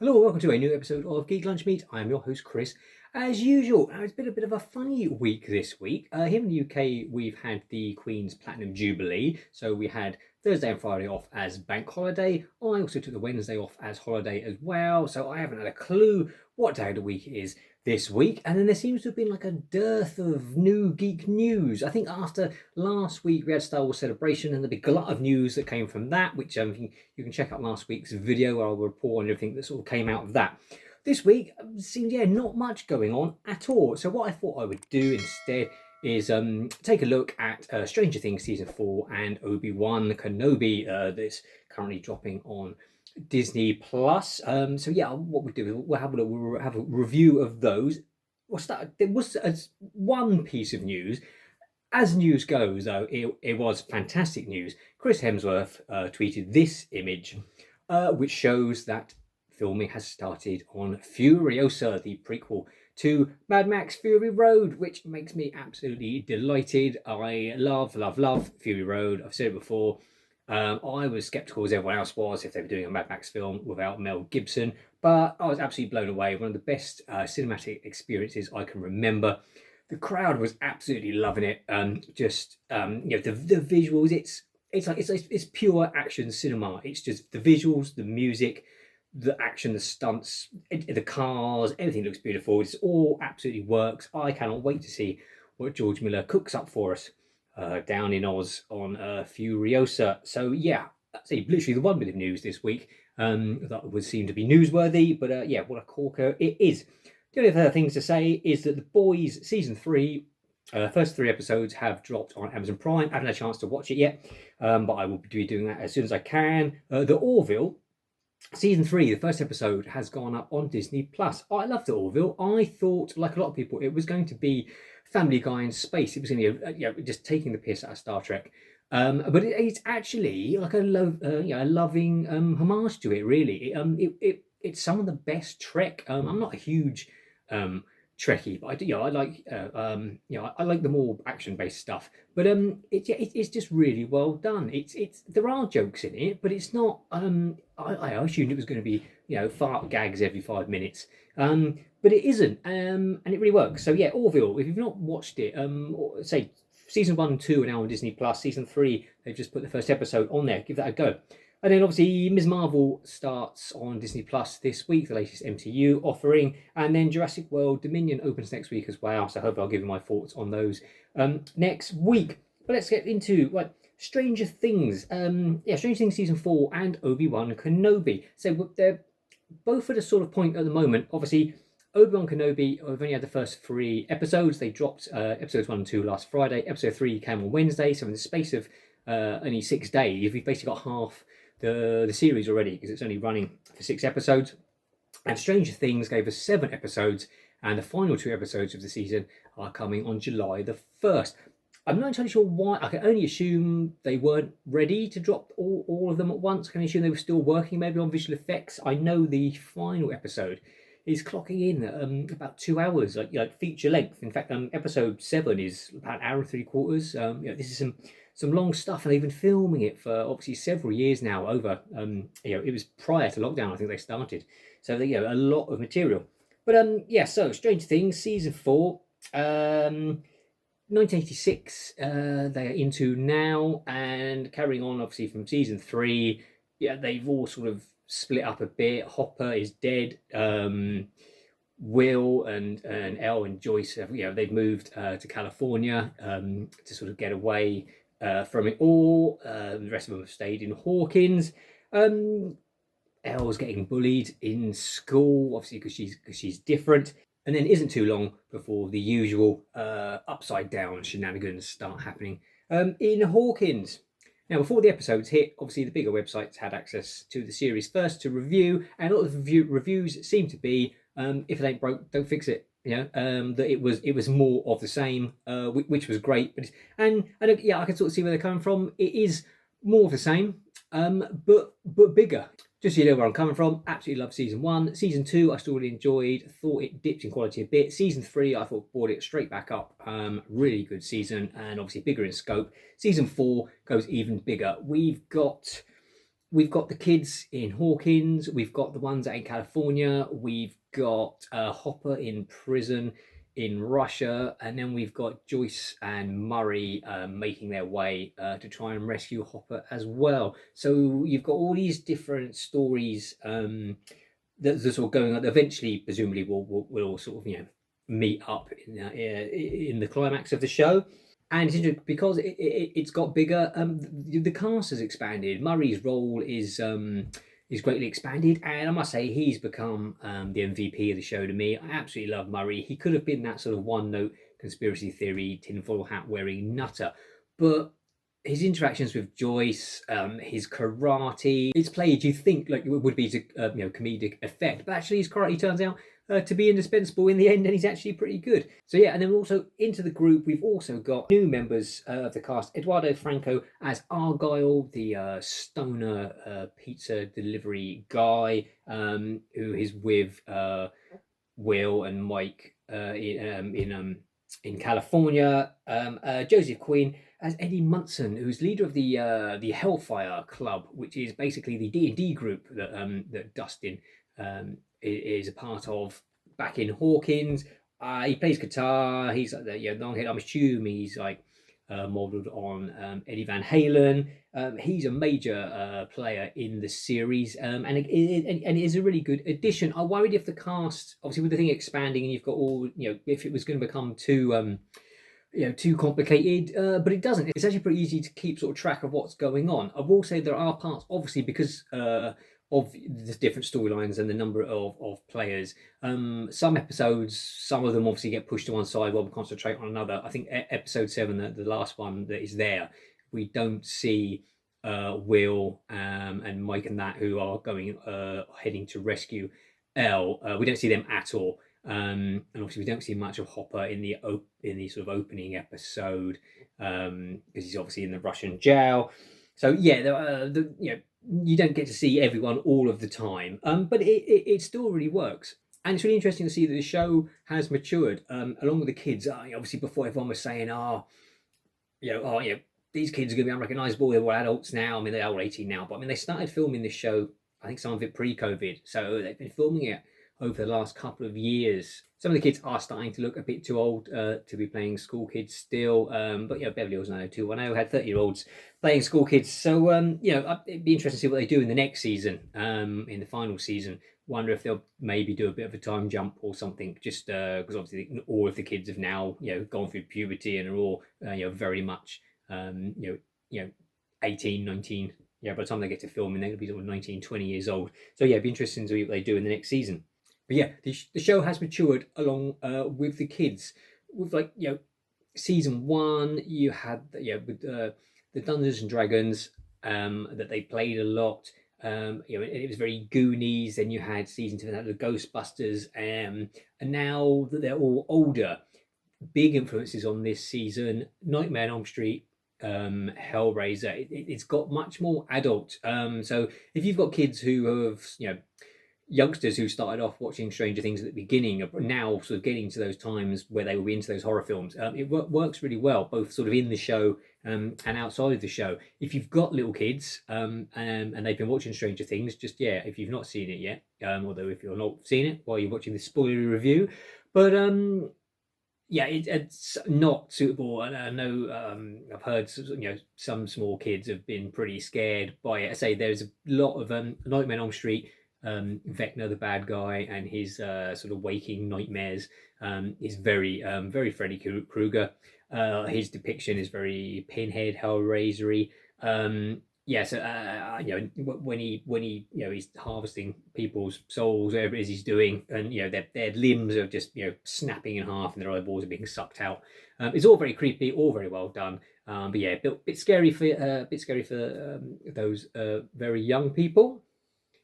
Hello, welcome to a new episode of Geek Lunch Meet. I am your host, Chris. As usual, it's been a bit of a funny week this week. Here in the UK, we've had the Queen's Platinum Jubilee. So we had Thursday and Friday off as bank holiday. I also took the Wednesday off as holiday as well. So I haven't had a clue what day of the week it is this week. And then there seems to have been like a dearth of new geek news. I think after last week we had Star Wars Celebration and the big glut of news that came from that, which you can check out last week's video where I'll report on everything that sort of came out of that. This week seems not much going on at all. So what I thought I would do instead is take a look at Stranger Things season 4 and Obi-Wan Kenobi that's currently dropping on Disney Plus. What we do is we'll have a review of those. We'll start. There was one piece of news. As news goes, though, it was fantastic news. Chris Hemsworth tweeted this image, which shows that filming has started on Furiosa, the prequel to Mad Max Fury Road, which makes me absolutely delighted. I love Fury Road. I've said it before. I was skeptical, as everyone else was, if they were doing a Mad Max film without Mel Gibson, but I was absolutely blown away. One of the best cinematic experiences I can remember. The crowd was absolutely loving it. The visuals. It's pure action cinema. It's just the visuals, the music, the action, the stunts, the cars, everything looks beautiful. It all absolutely works. I cannot wait to see what George Miller cooks up for us down in Oz on Furiosa. So yeah, that's literally the one bit of news this week that would seem to be newsworthy. But what a corker it is. The only other things to say is that The Boys season 3, first 3 episodes have dropped on Amazon Prime. I haven't had a chance to watch it yet, but I will be doing that as soon as I can. The Orville season 3, the first episode, has gone up on Disney Plus. I loved The Orville. I thought, like a lot of people, it was going to be Family Guy in space. It was going to be just taking the piss out of Star Trek. But it's actually like a loving homage to it. Really, it's some of the best Trek. I'm not a huge Trekkie, but I like the more action-based stuff. But it's just really well done. There are jokes in it, but it's not. I assumed it was going to be fart gags every 5 minutes. But it isn't, and it really works. So yeah, Orville. If you've not watched it, say season 1 and 2 are now on Disney Plus. Season 3, they've just put the first episode on there. Give that a go. And then obviously Ms. Marvel starts on Disney Plus this week, the latest MCU offering. And then Jurassic World Dominion opens next week as well. So I hope I'll give you my thoughts on those next week. But let's get into Stranger Things. Stranger Things season 4 and Obi-Wan Kenobi. So they're both at a sort of point at the moment. Obviously, Obi-Wan Kenobi, I've only had the first 3 episodes. They dropped episodes 1 and 2 last Friday. Episode 3 came on Wednesday. So in the space of only 6 days, we've basically got half the series already, because it's only running for 6 episodes. And Stranger Things gave us 7 episodes, and the final 2 episodes of the season are coming on July the 1st. I'm not entirely sure why. I can only assume they weren't ready to drop all of them at once. I can assume they were still working maybe on visual effects. I know the final episode is clocking in about 2 hours, like feature length. In fact, episode 7 is about an hour and 3/4. This is some long stuff, and they've been filming it for obviously several years now. Over it was prior to lockdown, I think they started, so they a lot of material. But so Stranger Things season 4, 1986, they are into now, and carrying on obviously from season 3. They've all sort of split up a bit. Hopper is dead. Will and Elle and Joyce they've moved to California to sort of get away from it all. The rest of them have stayed in Hawkins. Elle's getting bullied in school, obviously because she's different. And then it isn't too long before the usual upside down shenanigans start happening in Hawkins. Now, before the episodes hit, obviously the bigger websites had access to the series first to review, and a lot of reviews seem to be, if it ain't broke, don't fix it. That it was more of the same, which was great. But I can sort of see where they're coming from. It is more of the same, but bigger. Just so you know where I'm coming from. Absolutely love season 1. Season 2, I still really enjoyed. Thought it dipped in quality a bit. Season 3, I thought brought it straight back up. Really good season, and obviously bigger in scope. Season 4 goes even bigger. We've got we've got the kids in Hawkins, we've got the ones out in California, we've got Hopper in prison in Russia, and then we've got Joyce and Murray making their way to try and rescue Hopper as well. So you've got all these different stories that are sort of going on. Eventually, presumably, we'll all sort of meet up in the climax of the show. And it's interesting because it's got bigger. The cast has expanded. Murray's role is greatly expanded, and I must say he's become the MVP of the show to me. I absolutely love Murray. He could have been that sort of one-note conspiracy theory, tinfoil hat wearing nutter, but his interactions with Joyce, his karate, it's played, you think, like it would be to comedic effect, but actually his karate turns out to be indispensable in the end, and he's actually pretty good. So yeah, and then also into the group, we've also got new members of the cast. Eduardo Franco as Argyle, the stoner pizza delivery guy, who is with Will and Mike in California. Joseph Quinn as Eddie Munson, who's leader of the Hellfire Club, which is basically the D&D group that Dustin is a part of back in Hawkins. He plays guitar. He's like the long head. I'm assuming he's like modelled on Eddie Van Halen. He's a major player in the series, and it is a really good addition. I worried if the cast, obviously with the thing expanding, and you've got all, if it was going to become too too complicated, but it doesn't. It's actually pretty easy to keep sort of track of what's going on. I will say there are parts, obviously, because of the different storylines and the number of players. Some episodes, some of them obviously get pushed to one side while we concentrate on another. I think episode 7, the last one that is there, we don't see Will and Mike and that, who are going heading to rescue Elle. We don't see them at all. And obviously we don't see much of Hopper in the sort of opening episode because he's obviously in the Russian jail. So yeah, you don't get to see everyone all of the time, but it still really works. And it's really interesting to see that the show has matured along with the kids. Obviously, before everyone was saying, these kids are going to be unrecognisable. They're all adults now. I mean, they're all 18 now, but I mean, they started filming this show, I think some of it pre-COVID. So they've been filming it over the last couple of years. Some of the kids are starting to look a bit too old to be playing school kids still. But Beverly Hills 90210 had 30-year-olds playing school kids. So, it'd be interesting to see what they do in the next season, in the final season. Wonder if they'll maybe do a bit of a time jump or something, just because obviously all of the kids have now, gone through puberty and are all, very much, 18, 19. By the time they get to filming, they're going to be sort of 19, 20 years old. So, it'd be interesting to see what they do in the next season. But the show has matured along with the kids. With season 1, you had with the Dungeons and Dragons that they played a lot. It was very Goonies. Then you had season 2, the Ghostbusters, and now that they're all older, big influences on this season. Nightmare on Elm Street, Hellraiser. It's got much more adult. So if you've got kids who have youngsters who started off watching Stranger Things at the beginning are now sort of getting to those times where they will be into those horror films. It works really well, both sort of in the show and outside of the show. If you've got little kids and they've been watching Stranger Things, if you've not seen it yet, although if you're not seeing it while you're watching the spoiler review, but it's not suitable. And I know I've heard some small kids have been pretty scared by it. I say there's a lot of Nightmare on Elm Street. Vecna, the bad guy, and his sort of waking nightmares is very Freddy Krueger. His depiction is very Pinhead, Hellraisery. When he he's harvesting people's souls, whatever it is he's doing, and their limbs are just snapping in half, and their eyeballs are being sucked out. It's all very creepy, all very well done. But a bit scary for those very young people.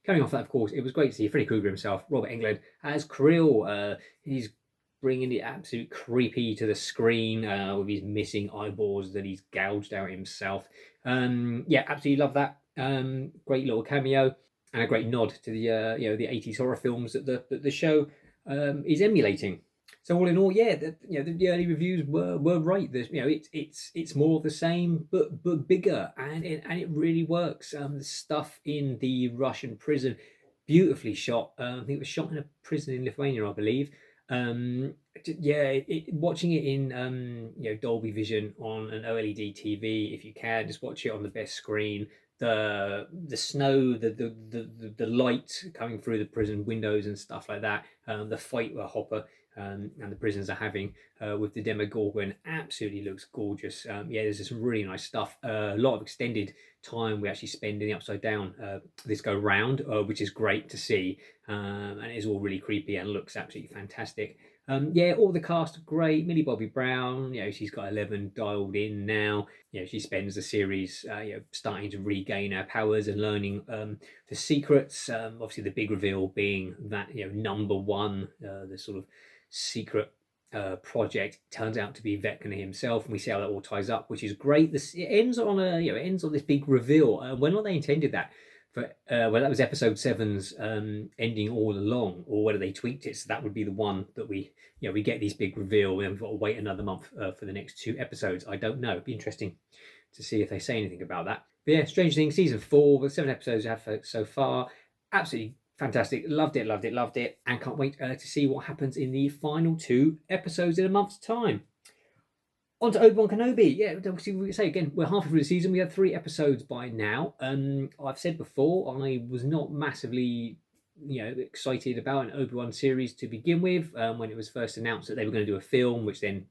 Coming off that, of course, it was great to see Freddy Krueger himself, Robert Englund, as Krill. He's bringing the absolute creepy to the screen with his missing eyeballs that he's gouged out himself. Absolutely love that. Great little cameo and a great nod to the the 80s horror films that the show is emulating. So all in all, yeah, the early reviews were right. There's, it's more of the same, but bigger, and it really works. The stuff in the Russian prison, beautifully shot. I think it was shot in a prison in Lithuania, I believe. Yeah, watching it in Dolby Vision on an OLED TV, if you can, just watch it on the best screen. The snow, the light coming through the prison windows and stuff like that. The fight with Hopper and the prisoners are having with the Demogorgon absolutely looks gorgeous. Yeah, there's some really nice stuff. A lot of extended time we actually spend in the Upside Down this go round, which is great to see. And it's all really creepy and looks absolutely fantastic. Yeah, all the cast are great. Millie Bobby Brown, she's got 11 dialed in now. She spends the series, starting to regain her powers and learning the secrets. Obviously, the big reveal being that number one, the sort of secret project turns out to be Vecna himself, and we see how that all ties up, which is great. It ends on it ends on this big reveal. When they intended that for well, that was episode 7's ending all along, or whether they tweaked it so that would be the one that we get these big reveal, and we've got to wait another month for the next 2 episodes. I don't know. It'd be interesting to see if they say anything about that. But yeah, Stranger Things season 4, the 7 episodes I have so far, absolutely fantastic. Loved it, and can't wait to see what happens in the final 2 episodes in a month's time. On to Obi-Wan Kenobi. Yeah, obviously we say again, we're halfway through the season. We have 3 episodes by now. I've said before, I was not massively, excited about an Obi-Wan series to begin with. When it was first announced that they were going to do a film, which then,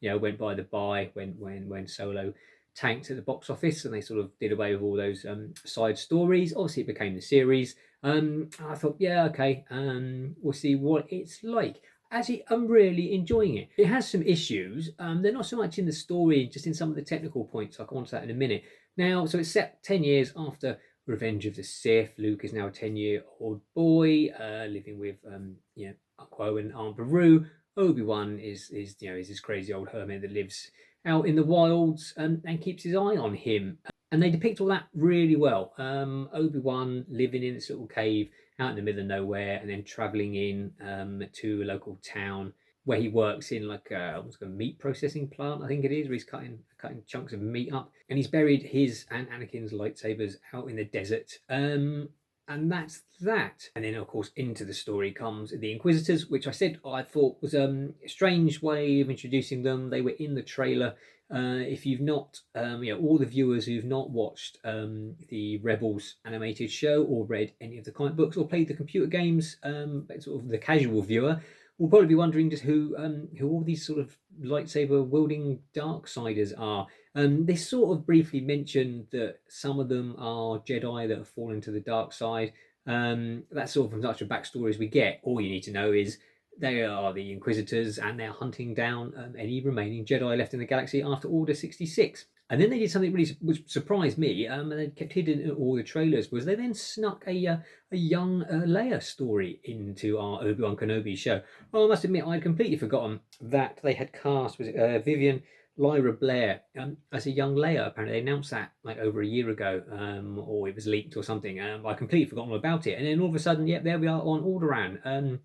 went by the by when Solo tanked at the box office, and they sort of did away with all those side stories. Obviously, it became the series. I thought, yeah, okay, we'll see what it's like. Actually, I'm really enjoying it. It has some issues. They're not so much in the story, just in some of the technical points. I'll go on to that in a minute. Now, so it's set 10 years after Revenge of the Sith. Luke is now a 10-year-old boy living with Akko and Aunt Beru. Obi-Wan is this crazy old hermit that lives out in the wilds and keeps his eye on him. And they depict all that really well. Obi-Wan living in this little cave out in the middle of nowhere, and then traveling in to a local town where he works in like a meat processing plant, I think it is, where he's cutting chunks of meat up. And he's buried his and Anakin's lightsabers out in the desert. And that's that. And then, of course, into the story comes the Inquisitors, which I thought was a strange way of introducing them. They were in the trailer. If you've not, all the viewers who've not watched the Rebels animated show or read any of the comic books or played the computer games, sort of the casual viewer will probably be wondering just who all these sort of lightsaber wielding Darksiders are. They sort of briefly mentioned that some of them are Jedi that have fallen to the dark side. That's sort of as much a backstory as we get. All you need to know is they are the Inquisitors, and they're hunting down any remaining Jedi left in the galaxy after Order 66. And then they did something really which surprised me, and they kept hidden in all the trailers, was they then snuck a young Leia story into our Obi-Wan Kenobi show. Oh, I must admit, I'd completely forgotten that they had cast Vivian Lyra Blair as a young Leia. Apparently, they announced that like over a year ago, or it was leaked or something. I completely forgotten about it, and then all of a sudden, there we are on Alderaan.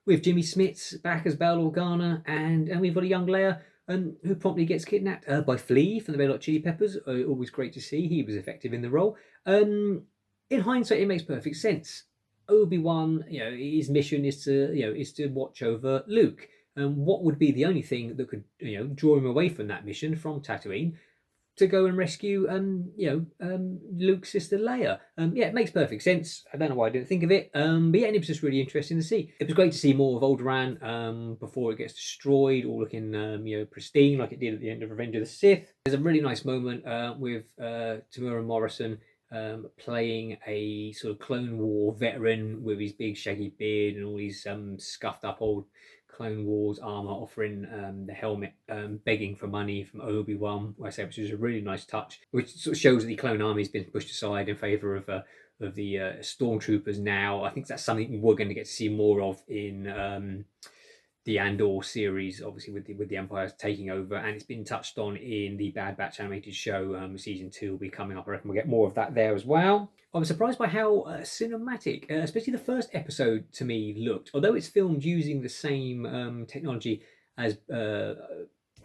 With Jimmy Smits back as Bail Organa, and we've got a young Leia who promptly gets kidnapped by Flea from the Red Hot Chili Peppers. Always great to see. He was effective in the role. In hindsight, it makes perfect sense. Obi-Wan, his mission is to watch over Luke. What would be the only thing that could draw him away from that mission from Tatooine to go and rescue Luke's sister Leia? It makes perfect sense. I don't know why I didn't think of it. But yeah, and it was just really interesting to see. It was great to see more of Alderaan before it gets destroyed, all looking pristine like it did at the end of Revenge of the Sith. There's a really nice moment with Tamura Morrison playing a sort of Clone War veteran with his big shaggy beard and all these scuffed up old Clone Wars armor, offering the helmet, begging for money from Obi-Wan, which is a really nice touch, which sort of shows that the clone army has been pushed aside in favor of the stormtroopers now. I think that's something we're going to get to see more of in the Andor series, obviously with the Empire taking over, and it's been touched on in the Bad Batch animated show. Season 2 will be coming up. I reckon we'll get more of that there as well. I was surprised by how cinematic, especially the first episode to me, looked. Although it's filmed using the same technology as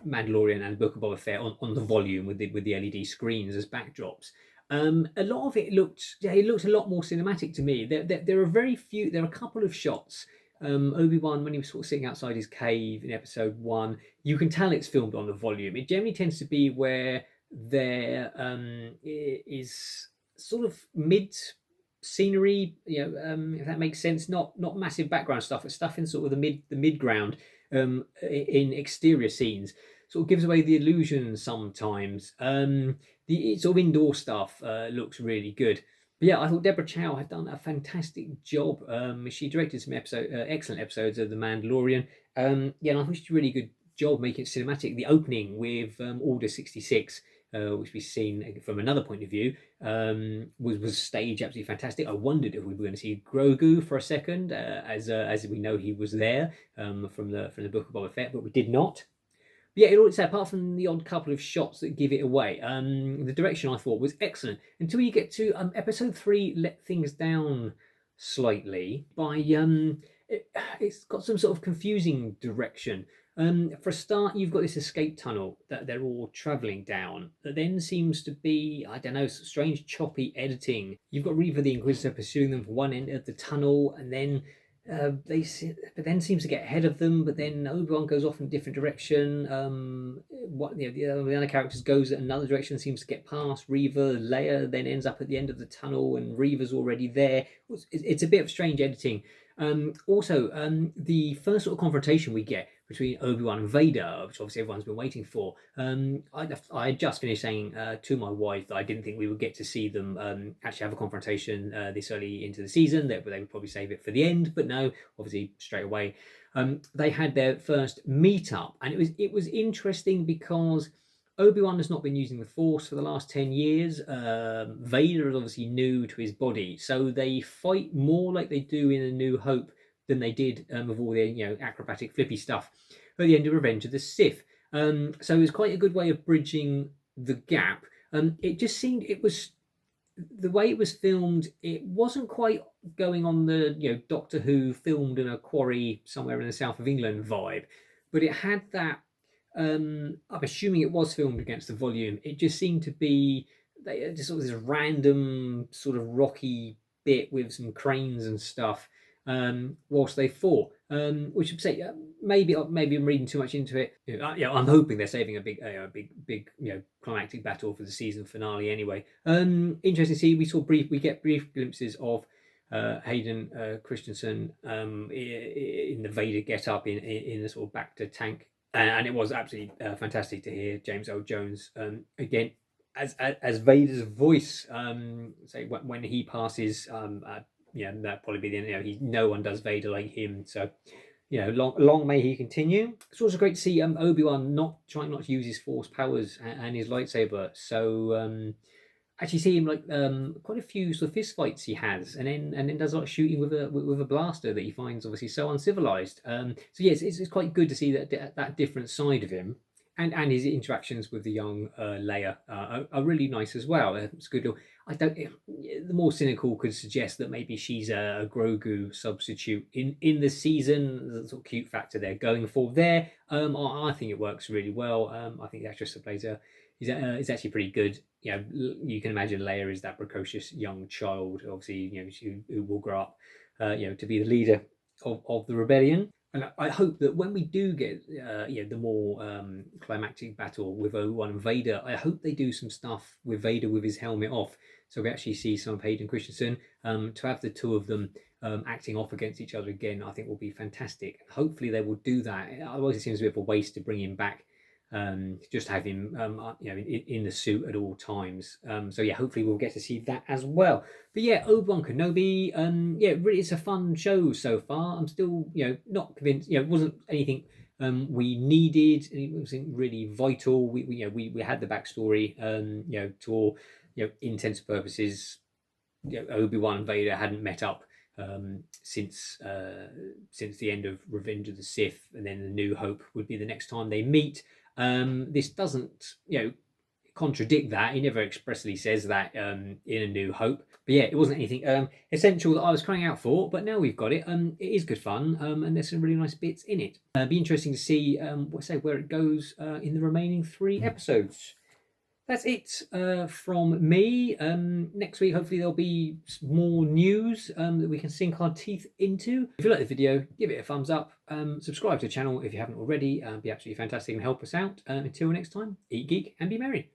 Mandalorian and Book of Boba Fett on the volume with the LED screens as backdrops. A lot of it looked a lot more cinematic to me. There are very few. There are a couple of shots. Obi-Wan, when he was sort of sitting outside his cave in episode 1, you can tell it's filmed on the volume. It generally tends to be where there is sort of mid scenery, if that makes sense. Not massive background stuff, but stuff in sort of the mid ground, in exterior scenes. Sort of gives away the illusion sometimes. The sort of indoor stuff looks really good. But yeah, I thought Deborah Chow had done a fantastic job. She directed some excellent episodes of The Mandalorian. And I thought she did a really good job making it cinematic. The opening with Order 66, which we've seen from another point of view, was staged absolutely fantastic. I wondered if we were going to see Grogu for a second, as we know he was there from the Book of Boba Fett, but we did not. Yeah, it always apart from the odd couple of shots that give it away, the direction I thought was excellent until you get to episode 3. Let things down slightly by it's got some sort of confusing direction. For a start, you've got this escape tunnel that they're all traveling down. That then seems to be, I don't know, strange choppy editing. You've got Reaver the Inquisitor pursuing them from one end of the tunnel, and then but then seems to get ahead of them. But then Obi-Wan goes off in a different direction. The other characters goes in another direction, seems to get past Reaver. Leia then ends up at the end of the tunnel, and Reaver's already there. It's a bit of strange editing. Also, the first sort of confrontation we get between Obi-Wan and Vader, which obviously everyone's been waiting for. I just finished saying to my wife that I didn't think we would get to see them actually have a confrontation this early into the season. They would probably save it for the end, but no, obviously straight away. They had their first meet-up, and it was interesting because Obi-Wan has not been using the Force for the last 10 years. Vader is obviously new to his body, so they fight more like they do in A New Hope than they did with all the acrobatic flippy stuff at the end of Revenge of the Sith. So it was quite a good way of bridging the gap. It just seemed the way it was filmed, it wasn't quite going on the Doctor Who filmed in a quarry somewhere in the south of England vibe, but it had that. I'm assuming it was filmed against the volume. It just seemed to be just sort of this random sort of rocky bit with some cranes and stuff whilst they fought. Which would say maybe I'm reading too much into it. I'm hoping they're saving a big climactic battle for the season finale anyway. Interesting to see. We get brief glimpses of Hayden Christensen in the Vader get up in the sort of back to tank. And it was absolutely fantastic to hear James Earl Jones again as Vader's voice. Say when he passes, that'd probably be the end. No one does Vader like him. So long may he continue. It's also great to see Obi-Wan trying not to use his Force powers and his lightsaber. So actually see him like quite a few sort of fist fights he has, and then does a lot of shooting with a blaster that he finds obviously so uncivilized. So yes, it's quite good to see that different side of him, and his interactions with the young Leia are really nice as well. It's good. The more cynical could suggest that maybe she's a Grogu substitute in the season. The sort of cute factor they're going for there. I think it works really well. I think the actress that plays her is actually pretty good. You can imagine Leia is that precocious young child, obviously, who will grow up, to be the leader of the rebellion. And I hope that when we do get, the more climactic battle with Obi-Wan and Vader, I hope they do some stuff with Vader with his helmet off, so we actually see some of Hayden Christensen. To have the two of them acting off against each other again, I think will be fantastic. Hopefully they will do that. Otherwise, it seems a bit of a waste to bring him back. Just have him, in the suit at all times. Hopefully we'll get to see that as well. But yeah, Obi-Wan Kenobi, really, it's a fun show so far. I'm still, not convinced. It wasn't anything we needed. It wasn't really vital. We had the backstory. To all intents and purposes, Obi-Wan and Vader hadn't met up since the end of Revenge of the Sith, and then The New Hope would be the next time they meet. This doesn't, contradict that. He never expressly says that in A New Hope. But yeah, it wasn't anything essential that I was crying out for, but now we've got it. It is good fun, and there's some really nice bits in it. It'll be interesting to see where it goes in the remaining 3 episodes. That's it from me. Next week, hopefully, there'll be more news that we can sink our teeth into. If you like the video, give it a thumbs up. Subscribe to the channel if you haven't already. It'd be absolutely fantastic and help us out. Until next time, eat, geek, and be merry.